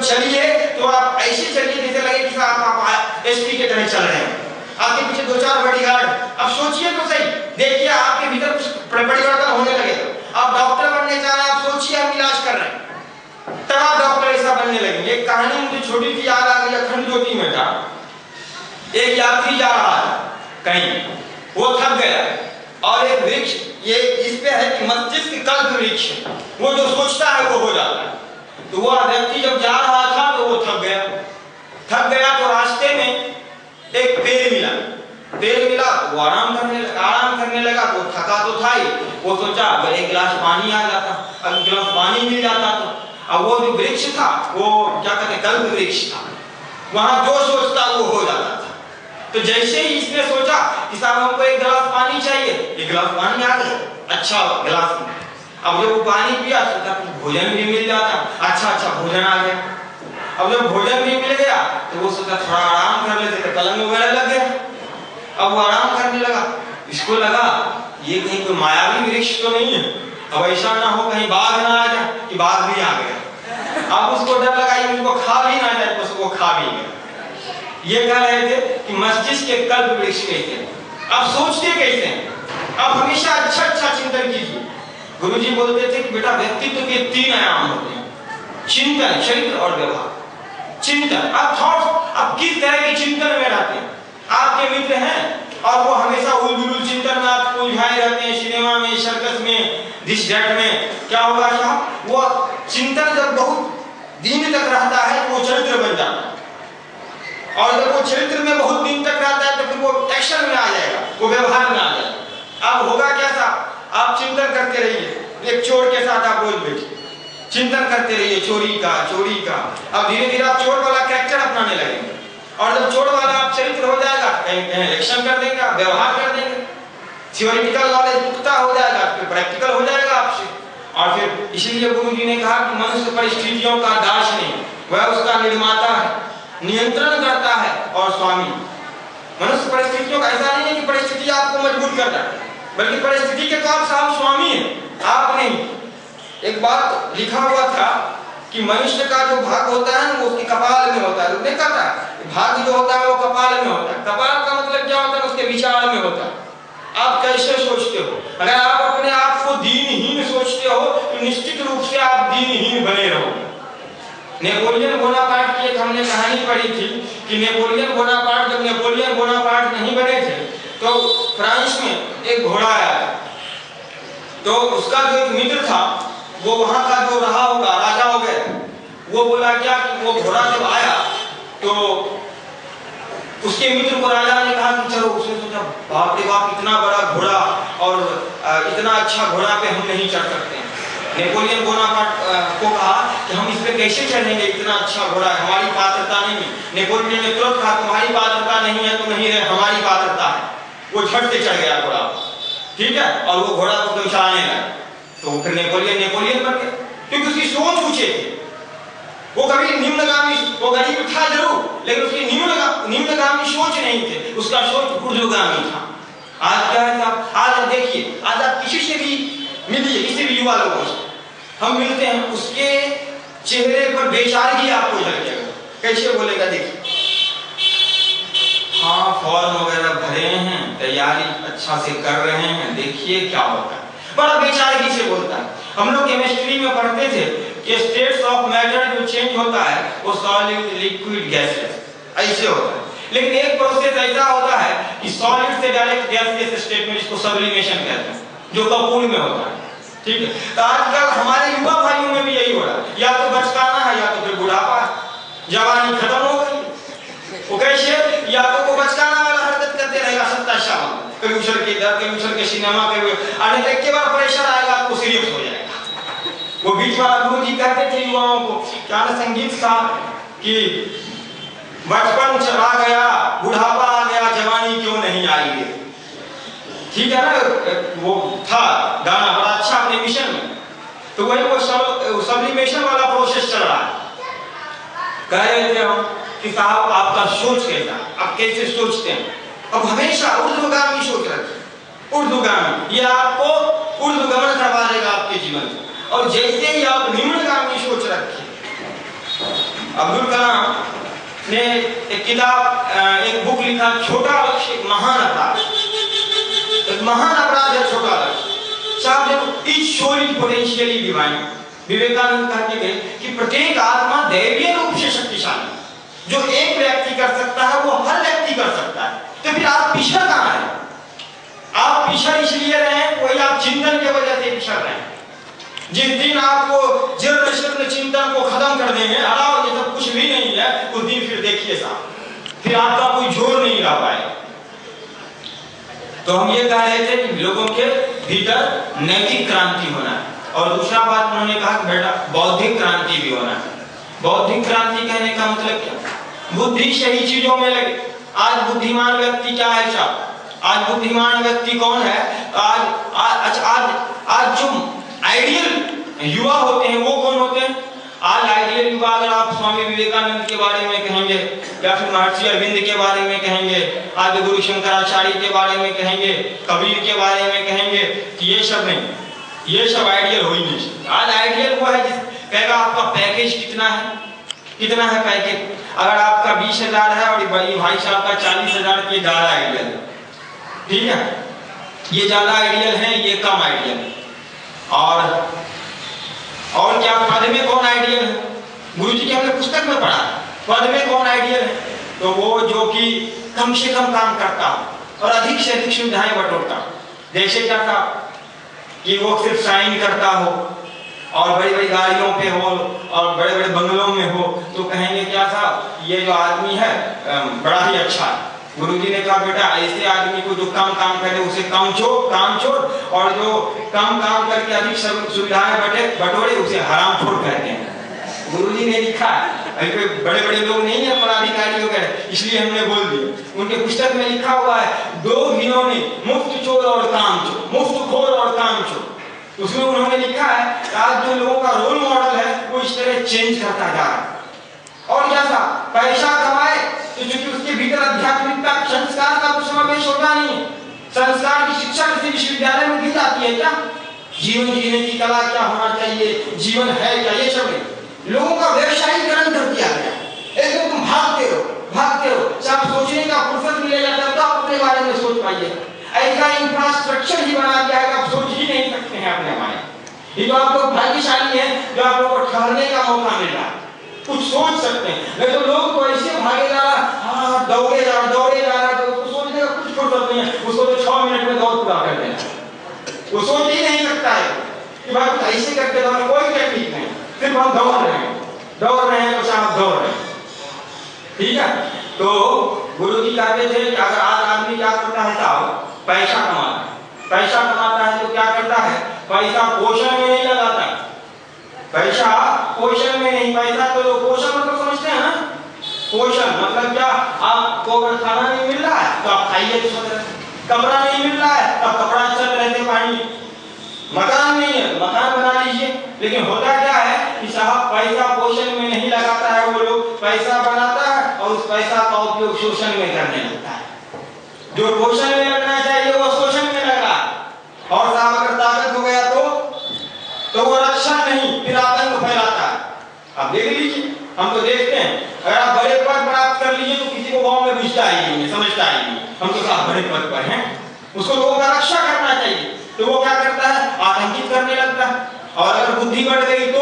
चलिए तो आप ऐसे चलिए जैसे लगे कि आप एसपी के तरह चल रहे हैं, आपके पीछे 2-4 बॉडीगार्ड। अब सोचिए तो सही, देखिए आपके भीतर कुछ परिवर्तन होने लगे। आप डॉक्टर बनने चाह रहे हैं, आप सोचिए आप इलाज कर रहे हैं, तब आप डॉक्टर ऐसा बनने लगेंगे। एक कहानी मुझे छोटी सी याद आ गई, अखंड ज्योति में था। एक यात्री जा रहा था कहीं, वो थक गया और एक वृक्ष, ये इस पे है कि मस्तिष्क कल्प वृक्ष, वो जो सोचता है वो हो जाता है। तो वो व्यक्ति जब जा रहा था तो वो थक गया तो रास्ते में एक पेड़ मिला तो वो आराम करने लगा। तो थका तो था ही, वो सोचा अगर एक गिलास पानी आ जाता, अगर गिलास पानी मिल जाता तो। अब वो जो वृक्ष था वो क्या कहते हैं, कल्प वृक्ष था, वहां जो सोचता वो हो जाता था। तो जैसे ही इसने सोचा कि साहब हमको एक गिलास पानी चाहिए, एक गिलास पानी आ गया, अच्छा गिलास। अब जब वो पानी पिया सोचा भोजन भी मिल जाता, अच्छा भोजन आ गया। अब जब भोजन भी मिल गया तो वो सोचा थोड़ा आराम कर लेते, पलंग वगैरह लग गया। अब वो आराम करने लगा, इसको लगा ये कहीं कोई मायावी वृक्ष तो नहीं है, अब ऐसा ना हो कहीं बाघ ना आ जाए कि बाघ भी आ गया। अब उसको डर लगा कि उसको खा भी ना जाए, तो उसको खा भी गया। ये कह रहे थे कि मस्तिष्क के कल्प वृक्ष कैसे, आप सोचते कैसे हैं, आप हमेशा अच्छा चिंतन कीजिए। गुरुजी बोलते थे कि बेटा व्यक्तित्व के 3 आयाम होते हैं, चिंतन, चरित्र और व्यवहार। चिंतन, आप थॉट्स, आप किस तरह के चिंतन में रहते हैं। आपके मित्र हैं और वो हमेशा उलझुल चिंतन में आपको उलझाए रहते हैं, सिनेमा में, सर्कस में, दिस दैट में, क्या होगा साहब, वो चिंतन जब बहुत दिन तक रहता है वो चरित्र बन जाता है, और जब वो चरित्र में बहुत दिन तक रहता है तो फिर वो एक्शन में आ जाएगा, वो व्यवहार में आ जाएगा। अब होगा क्या साहब, आप चिंतन करते रहिए, एक चोर के साथ आप रोज बैठिए, चिंतन करते रहिए चोरी का। अब धीरे धीरे आप चोर वाला कैरेक्टर अपनाने लगेंगे, और जब चोर वाला आप चरित्र हो जाएगा, कहीं एक्शन कर देंगे, आप व्यवहार कर देंगे, थियोरिटिकल नॉलेज पुख्ता हो जाएगा, फिर प्रैक्टिकल हो जाएगा आपसे। और फिर इसीलिए गुरुजी ने कहा कि मनुष्य परिस्थितियों का दास नहीं, वह उसका निर्माता है, नियंत्रण करता है और स्वामी। मनुष्य परिस्थितियों का ऐसा नहीं है कि परिस्थिति आपको मजबूर करता है, बल्कि परिस्थिति के तो आप साहब स्वामी हैं, आप नहीं। एक बात लिखा हुआ था कि मनुष्य का जो भाग होता है वो उसके कपाल में होता है। नहीं कहता भाग जो होता है वो कपाल में होता है। कपाल का मतलब क्या होता है, उसके विचार में होता है। आप कैसे सोचते हो, अगर आप अपने आप को दीनहीन सोचते हो तो निश्चित रूप से आप दीनहीन बने रहोगे। नेपोलियन बोनापार्ट की एक हमने कहानी पढ़ी थी कि नेपोलियन बोनापार्ट, जब नेपोलियन बोनापार्ट नहीं बने थे तो फ्रांस में एक घोड़ा आया, तो उसका जो एक मित्र था वो वहां का जो रहा होगा, राजा हो गया, वो बोला क्या कि वो घोड़ा जब आया तो उसके मित्र को राजा ने कहा कि चलो, उसने सोचा बाप रे बाप इतना बड़ा घोड़ा और इतना अच्छा घोड़ा पे हम नहीं चढ़ सकते हैं। नेपोलियन बोनापार्ट को कहा कि हम इस पे कैसे चढ़ेंगे, इतना अच्छा घोड़ा है, हमारी पात्रता नहीं है। नेपोलियन ने तुरंत कहा तुम्हारी पात्रता नहीं है तो नहीं है, हमारी पात्रता है। वो झट से चढ़ गया घोड़ा, ठीक है, और वो घोड़ा को एकदम चलाने लगा। तो फिर नेपोलियन बन गया, क्योंकि उसकी सोच ऊंचे थी। वो कभी निम्नगामी, वो गरीब था जरूर, लेकिन उसकी निम्नगामी सोच नहीं थे, उसका सोच ऊर्ध्वगामी था। आज क्या है साहब, आज आप देखिए, आज आप किसी से भी मिलिए, किसी भी युवा लोगों से हम मिलते हैं, उसके चेहरे पर बेचारगी आपको लगेगा। कैसे बोलेगा, देखिए हाँ फॉर्म वगैरह भरे हैं, तैयारी अच्छा से कर रहे हैं, देखिए क्या होता है, बड़ा बेचारगी से बोलता है। हम लोग केमिस्ट्री में पढ़ते थे कि स्टेट्स ऑफ मैटर जो चेंज होता है वो सॉलिड, लिक्विड, गैसेस ऐसे होता है। लेकिन एक प्रोसेस ऐसा होता है कि सॉलिड से डायरेक्ट गैसियस स्टेट में, जिसको सब्लिमेशन कहते हैं, जो कपूर में होता है, ठीक है। तो आजकल हमारे युवा भाइयों में भी यही हो रहा है, या तो बचकाना है या तो फिर बुढ़ापा है, जवानी खत्म हो गई। वो कैसे, या तो वो बचकाना वाला हरकत करते रहेगा 27 साल, कभी उछल के इधर, कभी उछल के सिनेमा, कभी आने एक के बाद प्रेशर आएगा, आपको सीरियस हो जाएगा। वो बीच वाला गुरु जी कहते थे युवाओं को, क्या संगीत था कि बचपन चला गया, बुढ़ापा आ गया, जवानी क्यों नहीं आई है, ठीक है ना। वो था गाना बड़ा अच्छा अपने मिशन में। तो वही वो सब्लिमेशन वाला प्रोसेस चल रहा है। कह रहे थे हम कि साहब आपका सोच कैसा, आप कैसे सोचते हैं। अब हमेशा ऊर्ध्वगामी सोच रखिए, ऊर्ध्वगामी, ये आपको ऊर्ध्वगमन करवा देगा आपके जीवन से। और जैसे ही आप निम्नगामी सोच रखिए अब्दुल कलाम ने एक किताब, एक बुक लिखा, छोटा लक्ष्य एक महान अपराध। एक महान अपराध है छोटा लक्ष्य। साहब देखो, each soul is potentially divine. Vivekananda कहते थे कि प्रत्येक आत्मा दैवीय रूप से शक्तिशाली। जो एक व्यक्ति कर सकता है वो हर व्यक्ति कर सकता है। तो फिर आप पिछड़ कहाँ है? आप पिछड़ इसलिए रहे, वही आप चिंतन की वजह से पिछड़ रहे हैं। जिस दिन आपको जीर्ण चिंतन को खत्म कर देंगे, अरे ये सब कुछ भी नहीं है, उस दिन फिर देखिए साहब, फिर आपका कोई जोर नहीं रह पाएगा। तो हम ये कह रहे थे कि लोगों के भीतर नैतिक क्रांति होना है। और दूसरा बात उन्होंने कहा कि बेटा बौद्धिक क्रांति भी होना है। बौद्धिक क्रांति कहने का मतलब क्या? बुद्धि सही चीजों में लगे। आज बुद्धिमान व्यक्ति क्या है साहब? आज बुद्धिमान व्यक्ति कौन है? आज जो आइडियल युवा होते हैं वो कौन होते हैं? आज आइडियल युवा अगर आप स्वामी विवेकानंद के बारे में कहेंगे या फिर महर्षि अरविंद के बारे में कहेंगे, आदि गुरु शंकराचार्य के बारे में कहेंगे, कबीर के बारे में कहेंगे, कि ये सब नहीं, ये सब आइडियल हो ही नहीं। आज आइडियल वो है जिस कहेगा आपका पैकेज कितना है, कितना है पैकेज। अगर आपका 20,000 है और भाई साहब का 40,000, ये ज्यादा आइडियल है, ठीक है, ये ज्यादा आइडियल है, ये कम आइडियल है। और क्या पद में कौन आइडियल है? गुरुजी की हमने पुस्तक में पढ़ा, पद में कौन आइडियल है? तो वो जो कि कम से कम काम करता हो और अधिक से अधिक सुविधाएं बटोरता हो। जैसे क्या था कि वो सिर्फ साइन करता हो और बड़ी बड़ी गाड़ियों पे हो और बड़े बड़े बंगलों में हो, तो कहेंगे क्या साहब ये जो आदमी है बड़ा ही अच्छा है। गुरुजी ने कहा बेटा ऐसे आदमी को जो कम काम करे उसे काम छोड़, और जो कम काम करके अधिक सुविधाएं बटोरे उसे हराम छोड़ कहते हैं। गुरुजी ने लिखा है, बड़े बड़े लोग नहीं है पदाधिकारी वगैरह, इसलिए हमने बोल दिया। उनके पुस्तक में लिखा हुआ है 2 घिनौने, मुफ्त चोर और काम चोर, मुफ्त खोर और काम चोर। उसमें उन्होंने लिखा है आज जो लोगों का रोल मॉडल है वो इस तरह चेंज करता जा रहा है। और जैसा पैसा कमाए तो चूंकि उसके भीतर आध्यात्मिकता संस्कार का कुछ समावेश होता नहीं है। संस्कार की शिक्षा किसी विश्वविद्यालय में दी जाती है क्या? जीवन जीने की कला क्या होना चाहिए, जीवन है क्या, ये सब नहीं। लोगों का व्यवसायीकरण कर दिया गया। एकदम तुम भागते रहो, सब सोचने का फुर्सत मिलेगा तब तो आप अपने बारे में सोच पाइए। ऐसा इंफ्रास्ट्रक्चर ही बना दिया है कि आप सोच ही नहीं सकते हैं अपने बारे में। ये तो आप लोग भाग्यशाली हैं जो आप लोगों को ठहरने का मौका मिल रहा है, कुछ सोच सकते हैं। नहीं तो लोग तो ऐसे भागे जा रहा, हाँ दौड़े जा रहा, तो उसको सोचने का कुछ फुर्सत नहीं है। उसको तो 6 मिनट में दौड़ पूरा कर देना, वो सोच ही नहीं सकता है कि भाई कुछ ऐसे करके दौड़ना, कोई टेक्निक नहीं, सिर्फ हम दौड़ रहे हैं तो साहब दौड़ रहे हैं, ठीक है। तो गुरु जी कहते थे कि अगर आज आदमी क्या करता है साहब, पैसा कमाता है तो क्या करता है, पैसा पोषण में नहीं लगाता। पैसा पोषण में नहीं, पैसा तो पोषण मतलब समझते हैं ना, पोषण मतलब क्या, आपको अगर खाना नहीं मिल रहा है तो आप खाइए तो स्वस्थ रहे, कपड़ा नहीं मिल रहा है तो आप कपड़ा अच्छा रहते पानी, मकान नहीं है तो मकान बना लीजिए। लेकिन होता क्या है कि साहब पैसा पोषण में नहीं लगाता है, वो लोग पैसा बनाता है और उस पैसा का उपयोग शोषण में करने लगता है। जो पोषण में लगना चाहिए वो शोषण में लग रहा है। और साहब अगर ताकत हो गया तो वो रक्षा नहीं, फिर आतंक फैलाता है। आप देख लीजिए, हम तो देखते हैं, अगर आप बड़े पद प्राप्त कर लीजिए तो किसी को गांव में बुझता ही नहीं, समझता ही नहीं, हम तो साहब बड़े पद पर हैं, उसको लोगों का रक्षा करना चाहिए, तो वो क्या करता है, आतंकित करने लगता है। और अगर बुद्धि बढ़ गई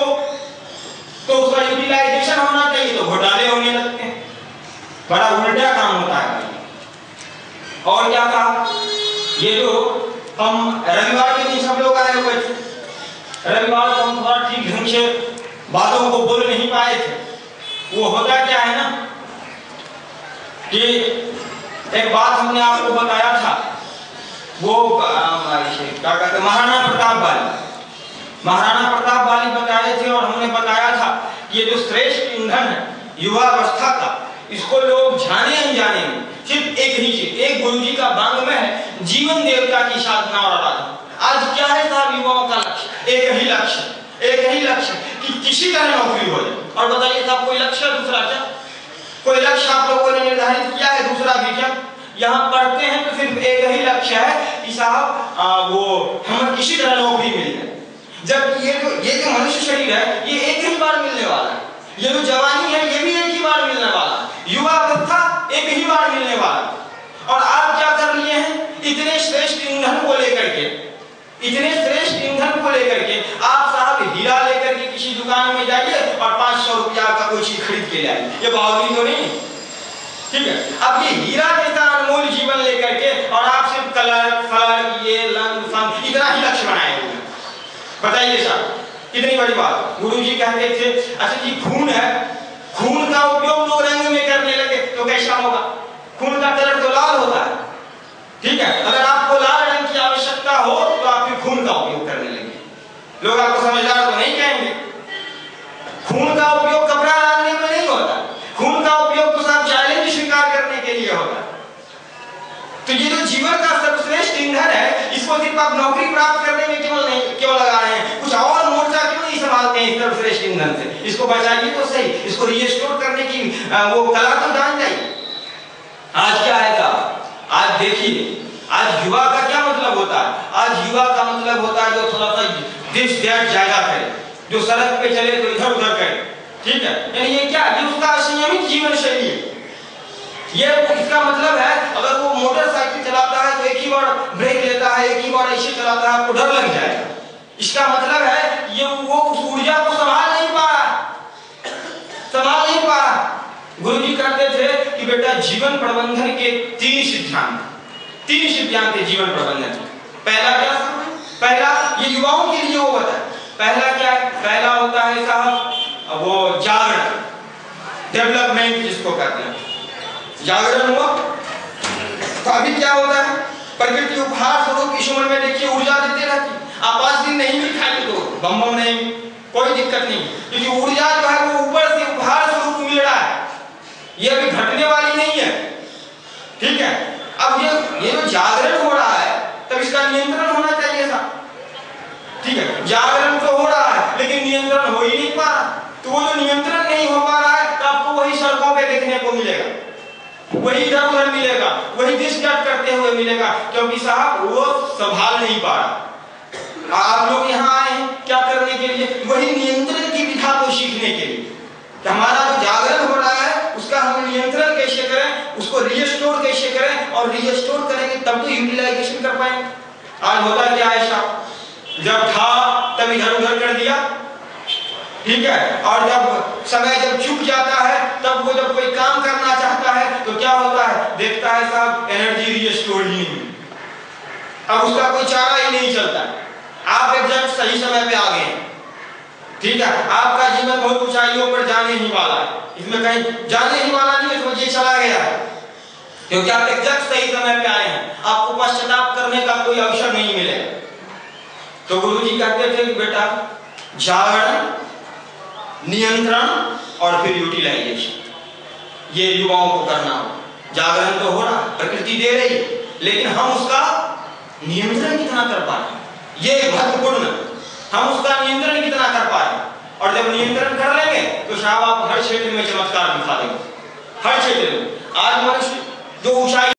तो उसका यूटिलाइजेशन होना चाहिए तो घोटाले होने लगते हैं। बड़ा उल्टा काम होता है भाई। और क्या कहा, ये जो हम रविवार के दिन सब लोग आए हुए थे, रविवार को हम थोड़ा ठीक ढंग से बातों को बोल नहीं पाए थे। वो होता क्या है ना कि एक बात हमने आपको बताया था, वो क्या कहते हैं, महाराणा प्रताप वाली बताए थे। और हमने बताया था कि ये जो श्रेष्ठ ईंधन है युवावस्था का, इसको लोग जाने अनजाने में सिर्फ एक ही चीज, एक गुरुजी का बांग में है, जीवन देवता की साधना और आराधना। आज क्या है साहब युवाओं का लक्ष्य, एक ही लक्ष्य कि किसी तरह नौकरी हो जाए। और बताइए साहब कोई लक्ष्य दूसरा क्या, कोई लक्ष्य आप लोगों ने निर्धारित किया है दूसरा भी क्या? यहाँ पढ़ते हैं तो सिर्फ एक ही लक्ष्य है कि साहब वो हमें किसी तरह नौकरी मिल जाए। जब ये जो मनुष्य शरीर है ये एक ही बार मिलने वाला है। ये जो जवानी है ये भी युवा अवस्था एक ही बार मिलने वाला, और आप क्या कर लिए हैं, इतने श्रेष्ठ ईंधन को लेकर के, इतने श्रेष्ठ ईंधन को लेकर के आप साहब हीरा लेकर के किसी दुकान में जाइए और 500 रुपया का कोई चीज खरीद के लाइए, ये बावली तो नहीं, ठीक है। अब ये हीरा जैसा अनमोल जीवन लेकर के और आप सिर्फ कलर फलर ये रंग फंग इतना ही लक्ष्य बनाए हुए, बताइए साहब कितनी बड़ी बात। गुरुजी कहते थे अच्छा जी खून है, खून का उपयोग लोग रंग में करने लगे तो कैसा होगा, खून का कलर तो लाल होता है, ठीक है। अगर आपको लाल रंग की आवश्यकता हो तो आप फिर खून का उपयोग करने लगे, लोग आपको समझदार तो नहीं कहेंगे। खून का उपयोग कपड़ा लाने में नहीं होता, खून का उपयोग तो साहब चैलेंज स्वीकार करने के लिए होता। तो ये जो जीवन का सर्वश्रेष्ठ ईंधन है, इसको सिर्फ आप नौकरी प्राप्त करने में क्यों लगा रहे हैं, कुछ और मोर्चा क्यों नहीं संभालते हैं इस सर्वश्रेष्ठ ईंधन से, इसको बचाइए तो सही, इसको रिस्टोर करने की वो कला तो जान जाइए। आज क्या है साहब, आज देखिए आज युवा का क्या मतलब होता है, आज युवा का मतलब होता है जो थोड़ा सा दिस दैट ज्यादा करे, जो सड़क पे चले तो इधर उधर करे, ठीक है। यानी ये क्या, ये उसका संयमित जीवन शैली है। ये इसका मतलब है अगर वो मोटरसाइकिल चलाता है तो एक ही बार ब्रेक लेता है, एक ही बार ऐसे चलाता है, आपको डर लग जाएगा। इसका मतलब है ये वो उस ऊर्जा को संभाल नहीं पा रहा। गुरुजी कहते थे कि बेटा जीवन प्रबंधन के तीन सिद्धांत है जीवन प्रबंधन। पहला क्या, पहला ये युवाओं के लिए वो होता है, पहला क्या है, पहला होता है साहब वो जागरण, डेवलपमेंट जिसको कहते हैं, जागरण हुआ तो अभी क्या होता है, प्रकृति उपहार स्वरूप इस उम्र में देखिए ऊर्जा देते रहती, आप 5 दिन नहीं भी खाएंगे तो बम नहीं, कोई दिक्कत नहीं, क्योंकि ऊर्जा जो है वो ऊपर से उपहार स्वरूप मिल रहा है, ये अभी घटने वाली नहीं है, ठीक है। अब ये जो जागरण हो रहा है तब इसका नियंत्रण होना चाहिए साहब, ठीक है। जागरण तो हो रहा है लेकिन नियंत्रण हो ही नहीं पा रहा, तो वो जो नियंत्रण नहीं हो पा रहा है तो आपको वही सड़कों पे देखने को मिलेगा, वही इधर उधर मिलेगा, वही डिस्टर्ब करते हुए मिलेगा, क्योंकि साहब वो संभाल नहीं पा रहा। आप लोग यहाँ आए हैं क्या करने के लिए, वही नियंत्रण की विधा को सीखने के लिए, हमारा जो जागरण हो रहा है उसका हम नियंत्रण कैसे करें, उसको रिस्टोर कैसे करें, और रिस्टोर करेंगे तब तो यूटिलाइजेशन कर पाएंगे। आज होता क्या है साहब, जब था तब इधर उधर कर दिया, ठीक है, और जब समय जब चुक जाता है तब वो जब कोई काम करना चाहता है तो क्या होता है, देखता है साहब एनर्जी रिस्टोर ही नहीं, अब उसका कोई चारा ही नहीं चलता। आप एग्जैक्ट सही समय पे आ गए, ठीक है, आपका जीवन बहुत ऊंचाइयों पर जाने ही वाला है, इसमें कहीं जाने ही वाला नहीं है, समझिए चला गया है, क्योंकि आप एग्जैक्ट सही समय पे आए हैं, आपको पश्चाताप करने का कोई अवसर नहीं मिलेगा। तो गुरुजी कहते थे कि बेटा जागरण, नियंत्रण और फिर यूटिलाइजेशन ये युवाओं को करना हो। जागरण तो हो रहा, प्रकृति दे रही, लेकिन हम उसका नियंत्रण कितना कर पाए, ये महत्वपूर्ण, हम उसका नियंत्रण कितना कर पाए, और जब नियंत्रण कर लेंगे तो साहब आप हर क्षेत्र में चमत्कार दिखा देंगे, हर क्षेत्र में। आज मनुष्य जो ऊंचाई